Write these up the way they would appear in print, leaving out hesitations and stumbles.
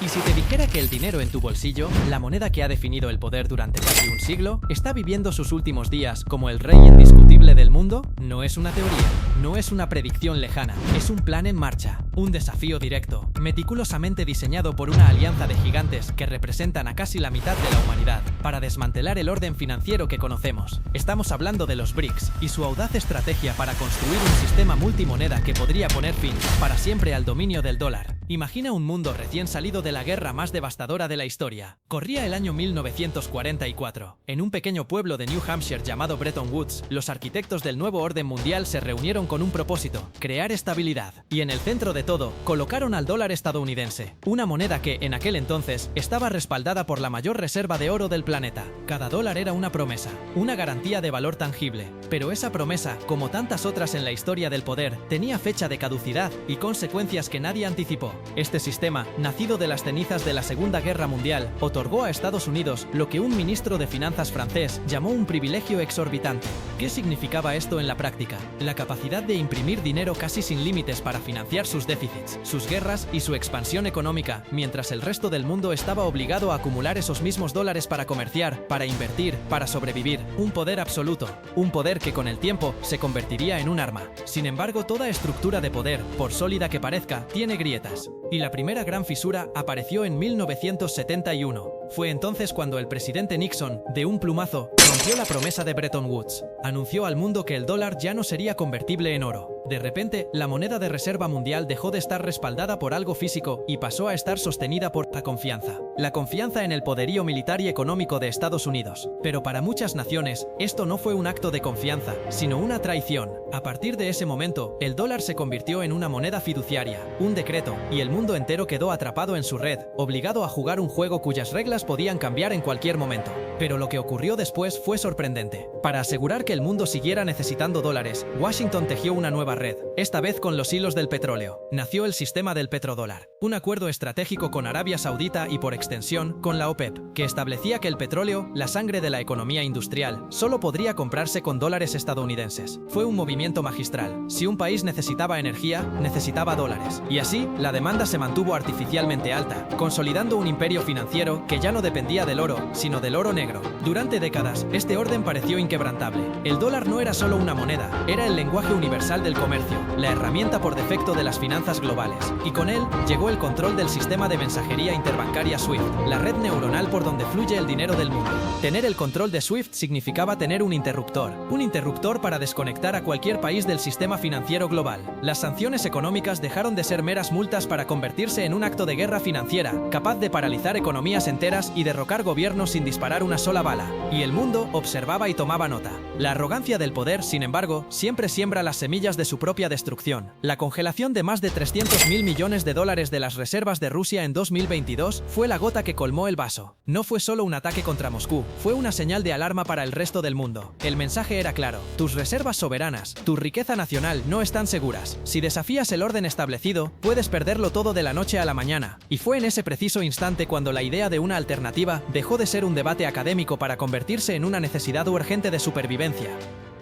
Y si te dijera que el dinero en tu bolsillo, la moneda que ha definido el poder durante casi un siglo, está viviendo sus últimos días como el rey indiscutible del mundo, no es una teoría, no es una predicción lejana, es un plan en marcha, un desafío directo, meticulosamente diseñado por una alianza de gigantes que representan a casi la mitad de la humanidad, para desmantelar el orden financiero que conocemos. Estamos hablando de los BRICS y su audaz estrategia para construir un sistema multimoneda que podría poner fin, para siempre, al dominio del dólar. Imagina un mundo recién salido de la guerra más devastadora de la historia. Corría el año 1944. En un pequeño pueblo de New Hampshire llamado Bretton Woods, los arquitectos del nuevo orden mundial se reunieron con un propósito: crear estabilidad. Y en el centro de todo, colocaron al dólar estadounidense, una moneda que, en aquel entonces, estaba respaldada por la mayor reserva de oro del planeta. Cada dólar era una promesa, una garantía de valor tangible. Pero esa promesa, como tantas otras en la historia del poder, tenía fecha de caducidad y consecuencias que nadie anticipó. Este sistema, nacido de las cenizas de la Segunda Guerra Mundial, otorgó a Estados Unidos lo que un ministro de finanzas francés llamó un privilegio exorbitante. ¿Qué significaba esto en la práctica? La capacidad de imprimir dinero casi sin límites para financiar sus déficits, sus guerras y su expansión económica, mientras el resto del mundo estaba obligado a acumular esos mismos dólares para comerciar, para invertir, para sobrevivir. Un poder absoluto, un poder que con el tiempo se convertiría en un arma. Sin embargo, toda estructura de poder, por sólida que parezca, tiene grietas. Y la primera gran fisura apareció en 1971. Fue entonces cuando el presidente Nixon, de un plumazo, rompió la promesa de Bretton Woods. Anunció al mundo que el dólar ya no sería convertible en oro. De repente, la moneda de reserva mundial dejó de estar respaldada por algo físico y pasó a estar sostenida por la confianza. La confianza en el poderío militar y económico de Estados Unidos. Pero para muchas naciones, esto no fue un acto de confianza, sino una traición. A partir de ese momento, el dólar se convirtió en una moneda fiduciaria, un decreto, y el mundo entero quedó atrapado en su red, obligado a jugar un juego cuyas reglas podían cambiar en cualquier momento. Pero lo que ocurrió después fue sorprendente. Para asegurar que el mundo siguiera necesitando dólares, Washington tejió una nueva red, esta vez con los hilos del petróleo. Nació el sistema del petrodólar, un acuerdo estratégico con Arabia Saudita y por extensión con la OPEP, que establecía que el petróleo, la sangre de la economía industrial, solo podría comprarse con dólares estadounidenses. Fue un movimiento magistral. Si un país necesitaba energía, necesitaba dólares. Y así, la demanda se mantuvo artificialmente alta, consolidando un imperio financiero que ya no dependía del oro, sino del oro negro. Durante décadas, este orden pareció inquebrantable. El dólar no era solo una moneda, era el lenguaje universal del comercio, la herramienta por defecto de las finanzas globales. Y con él, llegó el control del sistema de mensajería interbancaria SWIFT, la red neuronal por donde fluye el dinero del mundo. Tener el control de SWIFT significaba tener un interruptor para desconectar a cualquier país del sistema financiero global. Las sanciones económicas dejaron de ser meras multas para convertirse en un acto de guerra financiera, capaz de paralizar economías enteras y derrocar gobiernos sin disparar una sola bala. Y el mundo observaba y tomaba nota. La arrogancia del poder, sin embargo, siempre siembra las semillas de su propia destrucción. La congelación de más de 300.000 millones de dólares de las reservas de Rusia en 2022 fue la gota que colmó el vaso. No fue solo un ataque contra Moscú, fue una señal de alarma para el resto del mundo. El mensaje era claro: tus reservas soberanas, tu riqueza nacional no están seguras. Si desafías el orden establecido, puedes perderlo todo de la noche a la mañana. Y fue en ese preciso instante cuando la idea de una alternativa dejó de ser un debate académico para convertirse en una necesidad urgente de supervivencia.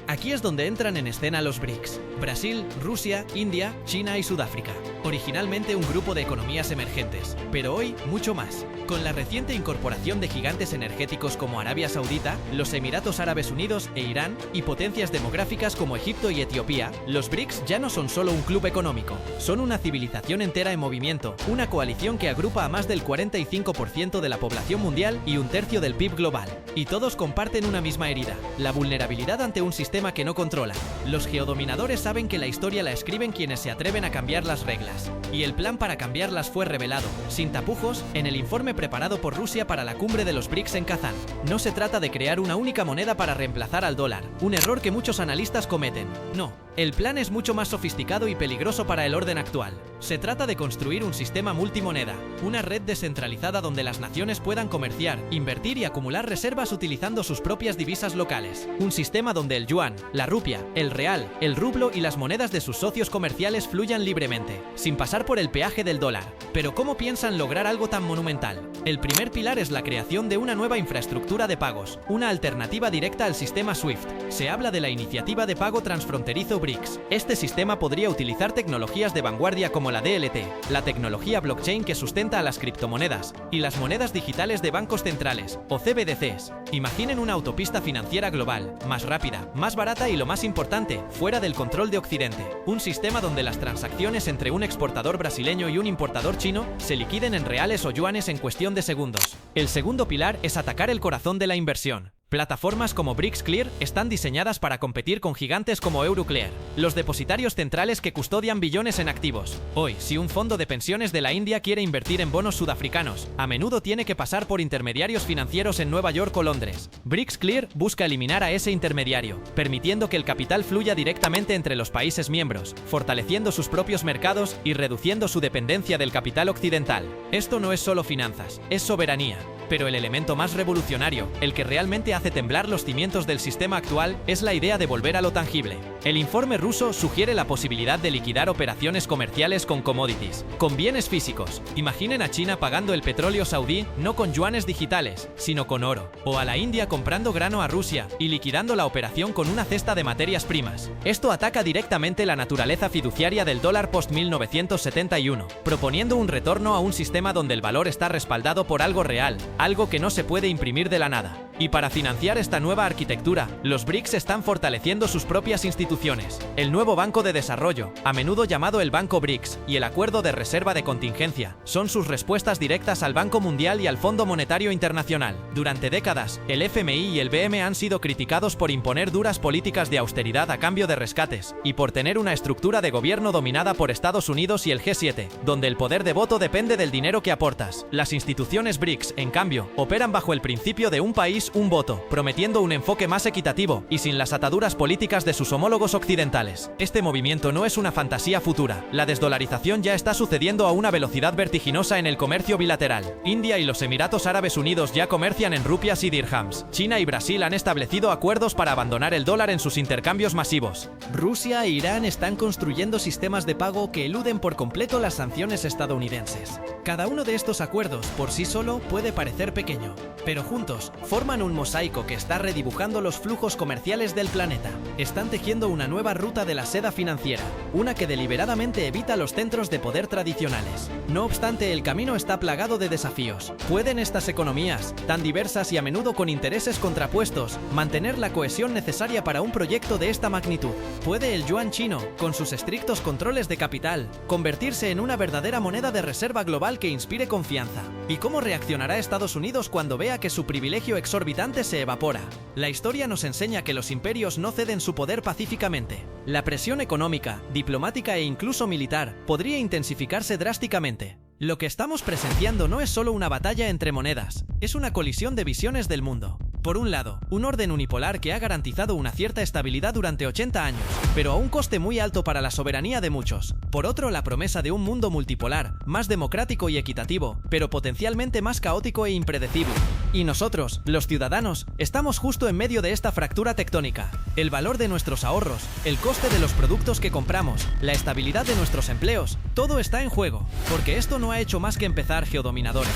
Aquí es donde entran en escena los BRICS: Brasil, Rusia, India, China y Sudáfrica. Originalmente un grupo de economías emergentes, pero hoy mucho más. Con la reciente incorporación de gigantes energéticos como Arabia Saudita, los Emiratos Árabes Unidos e Irán, y potencias demográficas como Egipto y Etiopía, los BRICS ya no son solo un club económico, son una civilización entera en movimiento, una coalición que agrupa a más del 45% de la población mundial y un tercio del PIB global. Y todos comparten una misma herida: la vulnerabilidad ante un sistema que no controla. Los geodominadores saben que la historia la escriben quienes se atreven a cambiar las reglas. Y el plan para cambiarlas fue revelado, sin tapujos, en el informe preparado por Rusia para la cumbre de los BRICS en Kazán. No se trata de crear una única moneda para reemplazar al dólar, un error que muchos analistas cometen. No, el plan es mucho más sofisticado y peligroso para el orden actual. Se trata de construir un sistema multimoneda, una red descentralizada donde las naciones puedan comerciar, invertir y acumular reservas utilizando sus propias divisas locales. Un sistema donde el yuan, la rupia, el real, el rublo y las monedas de sus socios comerciales fluyan libremente, sin pasar por el peaje del dólar. Pero ¿cómo piensan lograr algo tan monumental? El primer pilar es la creación de una nueva infraestructura de pagos, una alternativa directa al sistema SWIFT. Se habla de la iniciativa de pago transfronterizo BRICS. Este sistema podría utilizar tecnologías de vanguardia como la DLT, la tecnología blockchain que sustenta a las criptomonedas, y las monedas digitales de bancos centrales, o CBDCs. Imaginen una autopista financiera global, más rápida, más barata y lo más importante, fuera del control de Occidente. Un sistema donde las transacciones entre un exportador brasileño y un importador chino se liquiden en reales o yuanes en cuestión de segundos. El segundo pilar es atacar el corazón de la inversión. Plataformas como BRICS-Clear están diseñadas para competir con gigantes como Euroclear, los depositarios centrales que custodian billones en activos. Hoy, si un fondo de pensiones de la India quiere invertir en bonos sudafricanos, a menudo tiene que pasar por intermediarios financieros en Nueva York o Londres. BRICS-Clear busca eliminar a ese intermediario, permitiendo que el capital fluya directamente entre los países miembros, fortaleciendo sus propios mercados y reduciendo su dependencia del capital occidental. Esto no es solo finanzas, es soberanía. Pero el elemento más revolucionario, el que realmente hace temblar los cimientos del sistema actual, es la idea de volver a lo tangible. El informe ruso sugiere la posibilidad de liquidar operaciones comerciales con commodities, con bienes físicos. Imaginen a China pagando el petróleo saudí no con yuanes digitales, sino con oro, o a la India comprando grano a Rusia y liquidando la operación con una cesta de materias primas. Esto ataca directamente la naturaleza fiduciaria del dólar post-1971, proponiendo un retorno a un sistema donde el valor está respaldado por algo real, algo que no se puede imprimir de la nada. Y para financiar esta nueva arquitectura, los BRICS están fortaleciendo sus propias instituciones. El nuevo Banco de Desarrollo, a menudo llamado el Banco BRICS, y el Acuerdo de Reserva de Contingencia, son sus respuestas directas al Banco Mundial y al Fondo Monetario Internacional. Durante décadas, el FMI y el BM han sido criticados por imponer duras políticas de austeridad a cambio de rescates, y por tener una estructura de gobierno dominada por Estados Unidos y el G7, donde el poder de voto depende del dinero que aportas. Las instituciones BRICS, en cambio, operan bajo el principio de un país, un voto, prometiendo un enfoque más equitativo y sin las ataduras políticas de sus homólogos occidentales. Este movimiento no es una fantasía futura. La desdolarización ya está sucediendo a una velocidad vertiginosa en el comercio bilateral. India y los Emiratos Árabes Unidos ya comercian en rupias y dirhams. China y Brasil han establecido acuerdos para abandonar el dólar en sus intercambios masivos. Rusia e Irán están construyendo sistemas de pago que eluden por completo las sanciones estadounidenses. Cada uno de estos acuerdos por sí solo puede parecer pequeño, pero juntos forman un mosaico que está redibujando los flujos comerciales del planeta. Están tejiendo una nueva ruta de la seda financiera, una que deliberadamente evita los centros de poder tradicionales. No obstante, el camino está plagado de desafíos. ¿Pueden estas economías, tan diversas y a menudo con intereses contrapuestos, mantener la cohesión necesaria para un proyecto de esta magnitud? ¿Puede el yuan chino, con sus estrictos controles de capital, convertirse en una verdadera moneda de reserva global que inspire confianza? ¿Y cómo reaccionará Estados Unidos cuando vea que su privilegio exorbitante se evapora? La historia nos enseña que los imperios no ceden su poder pacíficamente. La presión económica, diplomática e incluso militar podría intensificarse drásticamente. Lo que estamos presenciando no es solo una batalla entre monedas, es una colisión de visiones del mundo. Por un lado, un orden unipolar que ha garantizado una cierta estabilidad durante 80 años, pero a un coste muy alto para la soberanía de muchos. Por otro, la promesa de un mundo multipolar, más democrático y equitativo, pero potencialmente más caótico e impredecible. Y nosotros, los ciudadanos, estamos justo en medio de esta fractura tectónica. El valor de nuestros ahorros, el coste de los productos que compramos, la estabilidad de nuestros empleos, todo está en juego, porque esto no ha hecho más que empezar, geodominadores.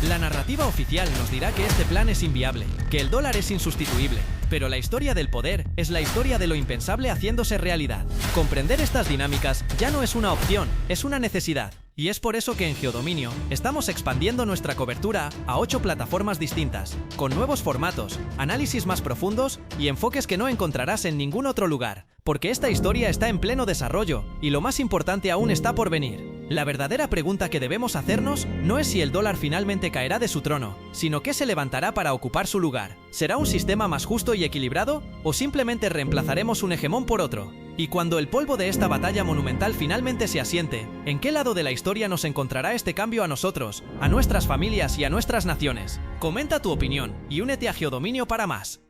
La narrativa oficial nos dirá que este plan es inviable, que el dólar es insustituible, pero la historia del poder es la historia de lo impensable haciéndose realidad. Comprender estas dinámicas ya no es una opción, es una necesidad. Y es por eso que en Geodominio estamos expandiendo nuestra cobertura a 8 plataformas distintas, con nuevos formatos, análisis más profundos y enfoques que no encontrarás en ningún otro lugar, porque esta historia está en pleno desarrollo y lo más importante aún está por venir. La verdadera pregunta que debemos hacernos no es si el dólar finalmente caerá de su trono, sino qué se levantará para ocupar su lugar. ¿Será un sistema más justo y equilibrado o simplemente reemplazaremos un hegemón por otro? Y cuando el polvo de esta batalla monumental finalmente se asiente, ¿en qué lado de la historia nos encontrará este cambio a nosotros, a nuestras familias y a nuestras naciones? Comenta tu opinión y únete a Geodominio para más.